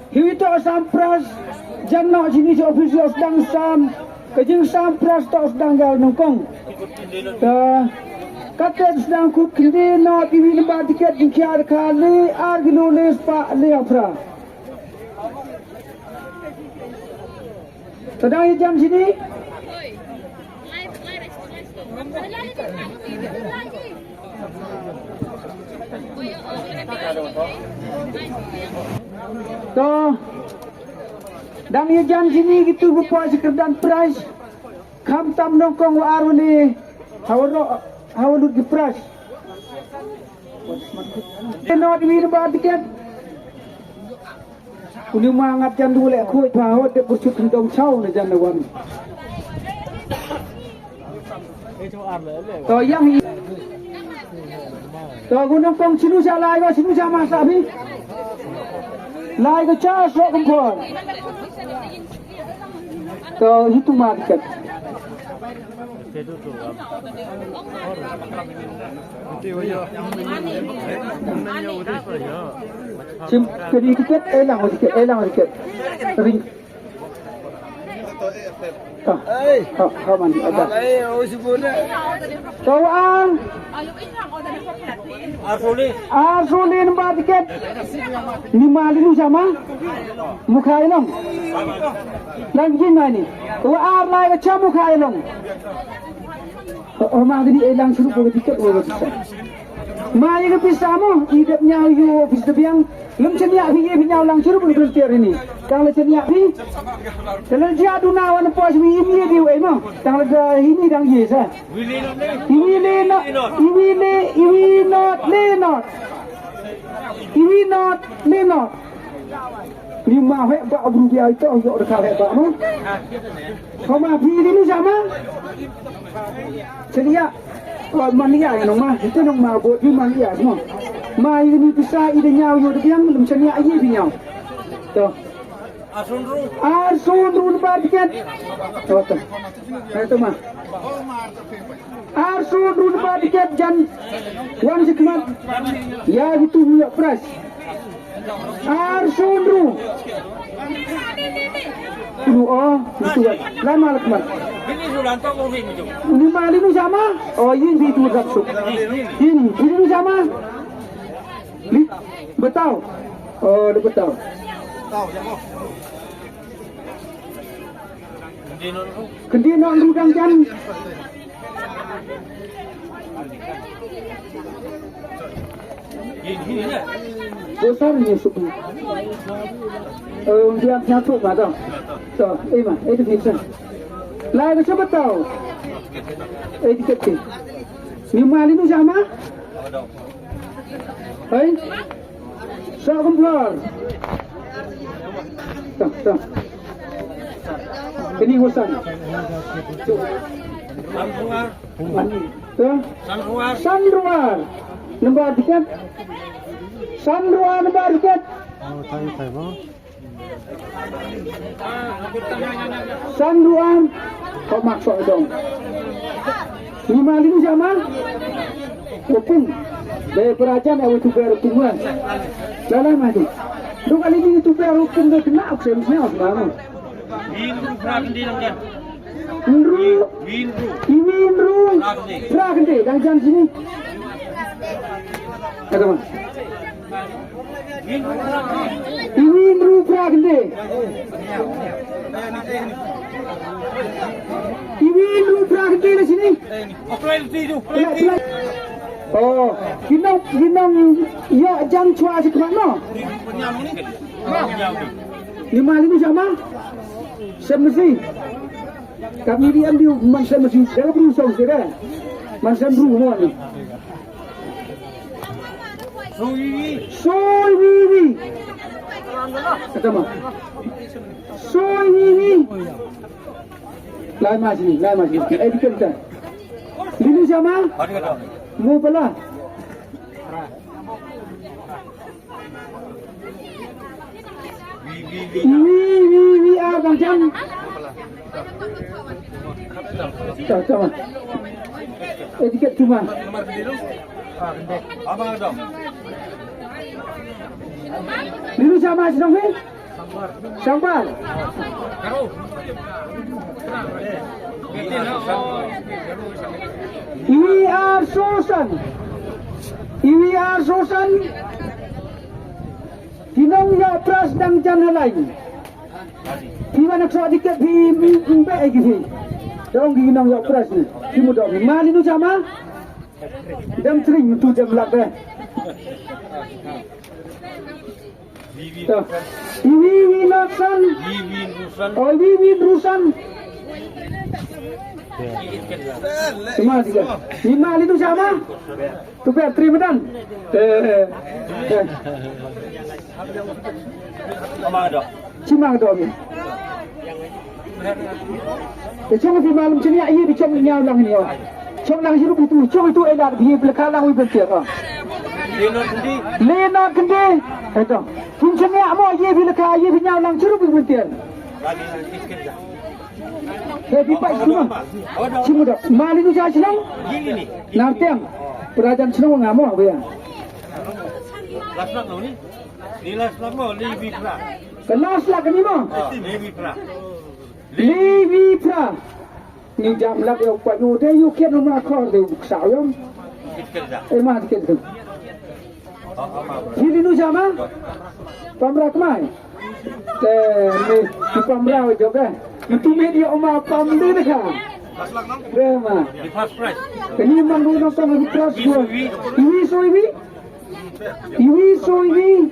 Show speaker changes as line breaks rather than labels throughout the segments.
Kita sampras jangan sini ofisial sedang sam kejeng sampras tak sedang gal nongkong. Kata sedang kut kini not ini lembar tiket dikiar kali argilulis pak leafra. Sedang jam sini. Dan jam sini gitu buat sekedar price. Kam tam nongkong aruli hawalut di price. Not ini lembar tiket. Uni mangat jam dulu lek kuat bahwa dia bercut tentang cau na jam lawan. To yang to gunung kong sinu sa lai ko sinu sa masa bi. Lai ko cha so kumpul. To itu market. Sim kedi tiket elang tiket. Ring. Kaman ada. Tawang. Arsulin ba tiket. 5 sama. Mukha ilong. Lagi ni. Tawang lai ka cha mukha ilong. Orang ini elang suruh bagi tiket bagi tiket. Mai ke pisamu, hidup nyau yo pisau biang. Lem ceniak pi nyau lang suruh bagi tiket ini. Kalau ceniak pi, kalau dia dunawan pos ini dia way mo. Kalau ini dang yes ah. Ini not. Lima hektar berubiah itu untuk dekat hektar mo. Kau pi ini sama. Ceria mania yang nama itu nama buat di mania semua. Mai ini bisa ide nyau yo yang belum ceria aje pinyau. Tuh. Arsunru lepas tiket. Tuh. Itu mah. Arsunru lepas tiket jan wan sekmat. Ya itu punya price. Arsunru. Itu lama lekmat. Ini mali nu sama? Oh ini itu raksuk. Ini sama? Betul. Oh betul. Kendino rudang jan. Besar ni suku. Dia nyatu macam. So, mah, itu bisa. Lai macam betul. Tiket ni. 5 sama? Hai? So kumpul. Tak. Ini urusan. Sanruar. Nombor tiket. Sanruar nombor tiket. Sanruar. Kau maksud dong. 5 sama? Opung. Dari kerajaan yang itu baru tungguan. Dalam mati. Dua kali ini itu baru opung dah kena aksesnya apa? Winru. Prakende. Dan jangan sini. Kata mana? Winru prakende. Winru prakende di sini. Oh, kinong ya jam cua si kemana? 5 sama? Semesti. Kami diambil man semesti. Jangan berusaha saja. Man semesti rumah ni. Soy vivi. Kata mana? Soy vivi. Lai masih. Dikenal. Dulu sama? Mu pala. Wi abang jam. Sama. Tiket cuma.
Abang ada.
Linu sama senang ni? Sambar. EVR Sosan. EVR Sosan. Tinong ya pras dang jana lain. Di mana sok dikit di mbak lagi ni. Dorong ginang ya pras ni. Di mudah ni. Mali nu sama. Dam sering tu jam lak Iwi Naksan. Oh Iwi Rusan. Lima itu sama. Tu Petri Medan. Cimang dong. Cuma di malam sini air dicom nyawlang ni. Cong lang hirup itu, cong itu enak dia belakalang wi bertiak. Lenot kendi. Itu. Kincen ni amo ye belaka ye nyawlang hirup bertiak. Jadi pak semua. Cuma dah. Mali tu saya senang. Nartiang. Perajan senang ngamo apa ya?
Laslak lo ni. Ni laslak mo Levi Pra.
Kelas lah ni mo.
Levi Pra.
Levi Pra. Ni jam lak yo pa yo de yo kian ma khor de sao yo. Ma dikit tu. Ini nu jama? Pamra kemai? Ni pamra juga. Itu media oma pam de ka. Rema.
Di first prize.
Ini mandu no sama di kelas dua. Iwi so iwi. Iwi so iwi.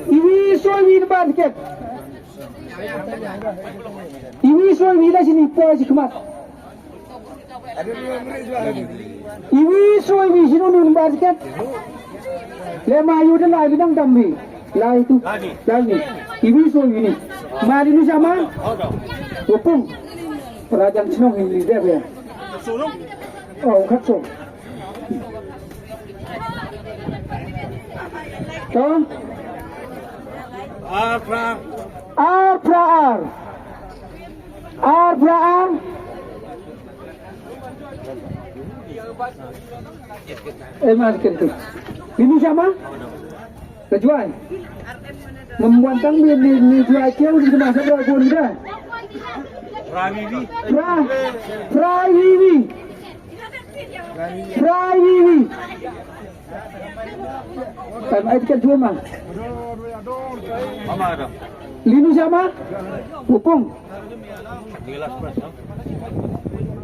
Iwi so iwi ni bad ket. Iwi so iwi lah sini puas kemat. Iwi so iwi sini nun bad ket. Lema ayu dan lai bidang dambi. Lai itu. Lai ni. Iwi so iwi ni. Mari nu sama. Upung. Perajan senang ini dia ya. Oh, kacau. Tom.
Pra.
R. Mas kentu. Ini sama? Kejual. Membuantang ni jual kau di masa berapa ni dah?
Pravivi. Kan ai kan dua mah. Mama ada.
Linu sama? Upung.
Ni last prize.